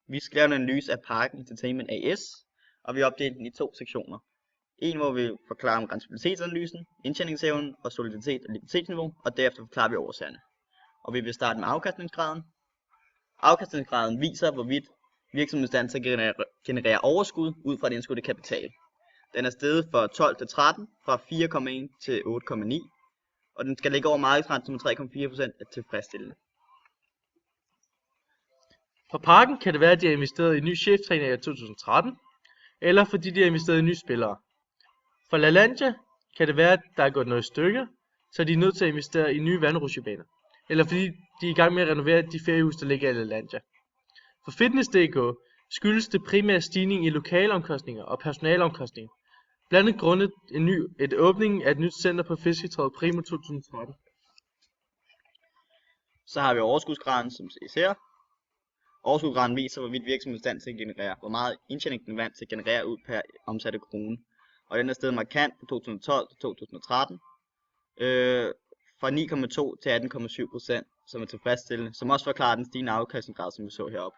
Vi skal lave en analyse af Parken Entertainment AS, og vi har opdelt den i 2 sektioner. En, hvor vi forklarer om rentabilitetsanalysen, indtjeningsevnen og soliditet og likviditetsniveau, og derefter forklarer vi årsagerne. Og vi vil starte med afkastningsgraden. Afkastningsgraden viser, hvorvidt virksomheden er i stand til at generere overskud ud fra det indskudte kapital. Den er steget fra 12 til 13, fra 4,1 til 8,9, og den skal ligge over markedsrenten som 3,4% er tilfredsstillende. For Parken kan det være, at de har investeret i ny cheftræner i 2013, eller fordi de har investeret i nye spillere. For LaLandia kan det være, at der er gået noget i stykker, så de er nødt til at investere i nye vandrutsjebaner, eller fordi de er i gang med at renovere de feriehuse, der ligger i LaLandia. For Fitness.dk skyldes det primært stigning i lokalomkostninger og personalomkostninger, blandt andet grundet et åbning af et nyt center på Fisketræet primo 2013. Så har vi overskudsgraden, som ses her. Overskudsgraden viser, hvorvidt virksomheden er i stand til at generere, hvor meget indtjening den er vant til at generere ud per omsatte krone. Og den er steget markant fra 2012 til 2013. Fra 9,2 til 18,7%, som er tilfredsstillende, som også forklarer den stigende afkastningsgrad, som vi så heroppe.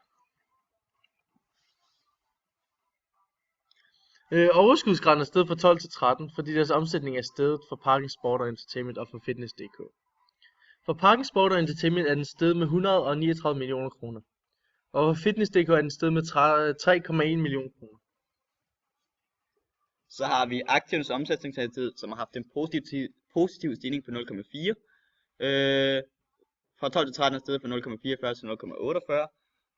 Overskudsgraden er steget fra 12 til 13, fordi deres omsætning er steget for Parken Sport og Entertainment og for Fitness.dk. For Parken Sport og Entertainment er den steget med 139 millioner kroner, og for Fitness.dk er den steget med 3,1 millioner kroner. Så har vi aktiernes omsætningshastighed, som har haft en positiv stigning på 0,4. Fra 12 til 13 er steget fra 0,44 til 0,48.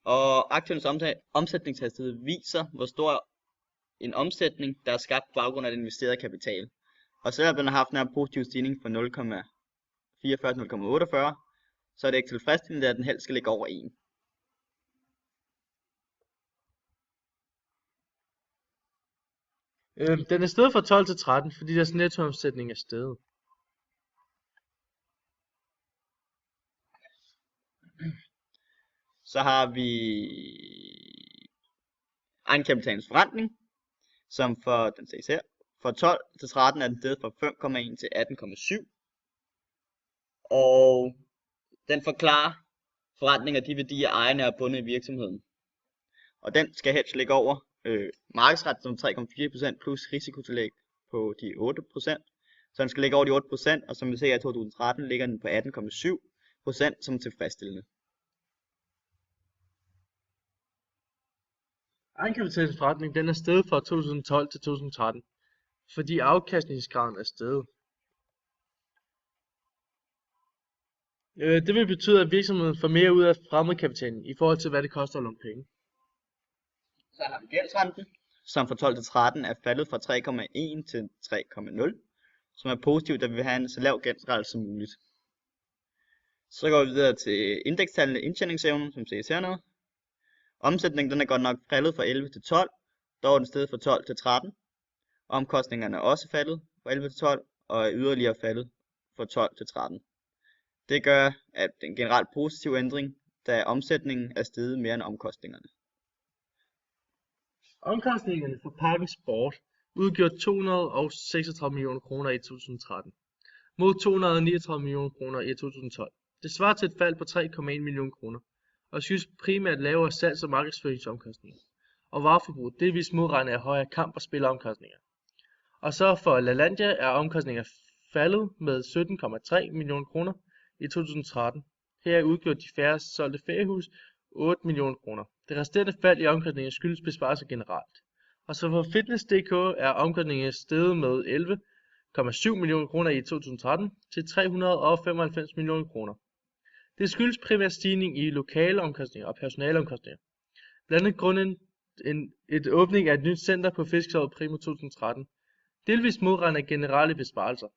Og aktiernes omsætningshastighed viser, hvor stor en omsætning, der er skabt på baggrund af den investerede kapital. Og selvom den har haft en positiv stigning fra 0,44 til 0,48, så er det ikke tilfredsstillende, at den helst skal ligge over 1. Den er steget fra 12 til 13, fordi deres nettoomsætning er steget. Så har vi egenkapitalens forrentning, som den ses her. Fra 12 til 13 er den steget fra 5,1 til 18,7. Og den forklarer forrentning af de værdier, ejerne er bundet i virksomheden. Og den skal helst ligge over markedsrenten som 3,4% plus risikotillæg på de 8%. Så den skal ligge over de 8%, og som vi ser i 2013 ligger den på 18,7% som tilfredsstillende. Egenkapitalens forrentning den er steget fra 2012 til 2013, fordi afkastningsgraden er steget. Det vil betyde, at virksomheden får mere ud af fremmedkapitalen i forhold til, hvad det koster at låne penge. Så har vi gældsrenten, som fra 12 til 13 er faldet fra 3,1 til 3,0, som er positivt, da vi vil have en så lav gældsrate som muligt. Så går vi videre til indekstallene indtjeningsevnen, som ses hernede. Omsætningen den er godt nok faldet fra 11 til 12, dog er den steget fra 12 til 13. Omkostningerne er også faldet fra 11 til 12, og er yderligere faldet fra 12 til 13. Det gør, at det er en generelt positiv ændring, da omsætningen er steget mere end omkostningerne. Omkostningerne for Parken Sport udgjorde 236 millioner kroner i 2013, mod 239 millioner kroner i 2012. Det svarer til et fald på 3,1 millioner kroner, og skyldes primært lavere salgs- og markedsføringsomkostninger, og vareforbrug delvis modregnet af højere kamp- og spilleromkostninger. Og så for LaLandia er omkostninger faldet med 17,3 millioner kroner i 2013. Her udgjorde de færre solgte feriehus 8 millioner kroner. Det resterende fald i omkostninger skyldes besparelser generelt. Og så for Fitness.dk er omkostningerne steget med 11,7 millioner kroner i 2013 til 395 millioner kroner. Det skyldes primært stigning i lokale omkostninger og personaleomkostninger. Blandt andet grundet et åbning af et nyt center på Fisketræet primo 2013. Delvis modregnet af generelle besparelser.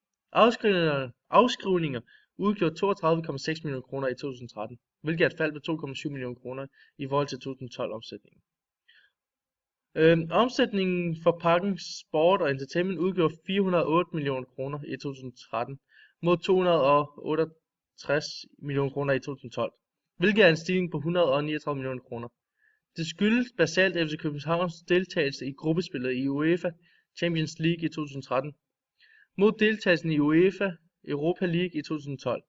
Afskrivninger udgjorde 32,6 millioner kroner i 2013, hvilket er et fald på 2,7 millioner kroner i forhold til 2012 omsætningen. Omsætningen for Parken Sport og Entertainment udgjorde 408 millioner kroner i 2013 mod 268 millioner kroner i 2012, hvilket er en stigning på 139 millioner kroner. Det skyldes basalt FC Københavns deltagelse i gruppespillet i UEFA Champions League i 2013 mod deltagelsen i UEFA Europa League i 2012.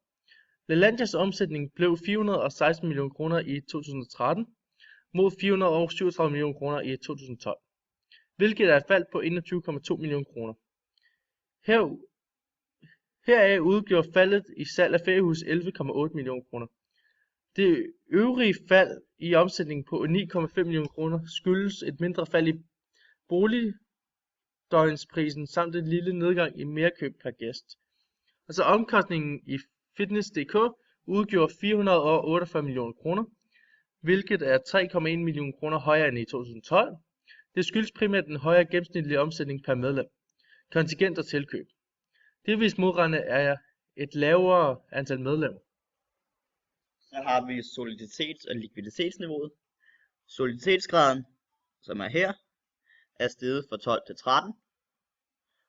LaLandias omsætning blev 416 millioner kroner i 2013 mod 437 millioner kroner i 2012, hvilket er et fald på 21,2 millioner kroner. Heraf udgjorde faldet i salg af feriehus 11,8 millioner kroner. Det øvrige fald i omsætningen på 9,5 millioner kroner skyldes et mindre fald i boligdøgnsprisen samt en lille nedgang i merkøb per gæst. Altså omkostningen i Fitness.dk udgjorde 448 millioner kroner, hvilket er 3,1 millioner kroner højere end i 2012. Det skyldes primært den højere gennemsnitlige omsætning per medlem, kontingent og tilkøb. Delvis modregnet er et lavere antal medlemmer. Så har vi soliditets- og likviditetsniveauet. Soliditetsgraden, som er her, er steget fra 12 til 13.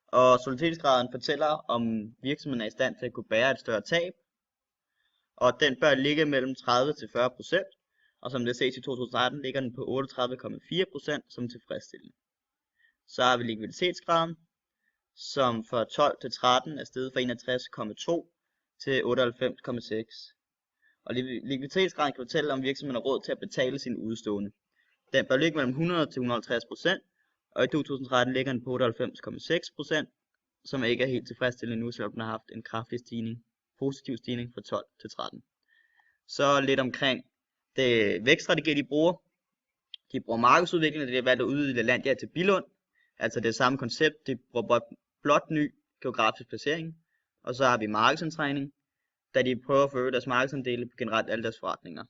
Og soliditetsgraden fortæller, om virksomheden er i stand til at kunne bære et større tab. Og den bør ligge mellem 30 til 40%. Og som det ses i 2013, ligger den på 38,4% som tilfredsstillende. Så har vi likviditetsgraden, som fra 12 til 13 er steget fra 61,2 til 98,6. Og likviditetsgraden kan fortælle, om virksomheden har råd til at betale sine udstående. Den bør ligge mellem 100 til 150%, og i 2013 ligger den på 98,6%, som ikke er helt tilfredsstillende nu, selvom den har haft en kraftig positiv stigning fra 12 til 13. Så lidt omkring det vækststrategi, de bruger. De bruger markedsudvikling, og det er valgt at udvide Lalandia til Billund. Altså det samme koncept, de bruger blot ny geografisk placering. Og så har vi markedsindtræning, da de prøver at forøge deres markedsandele på generelt alle deres forretninger.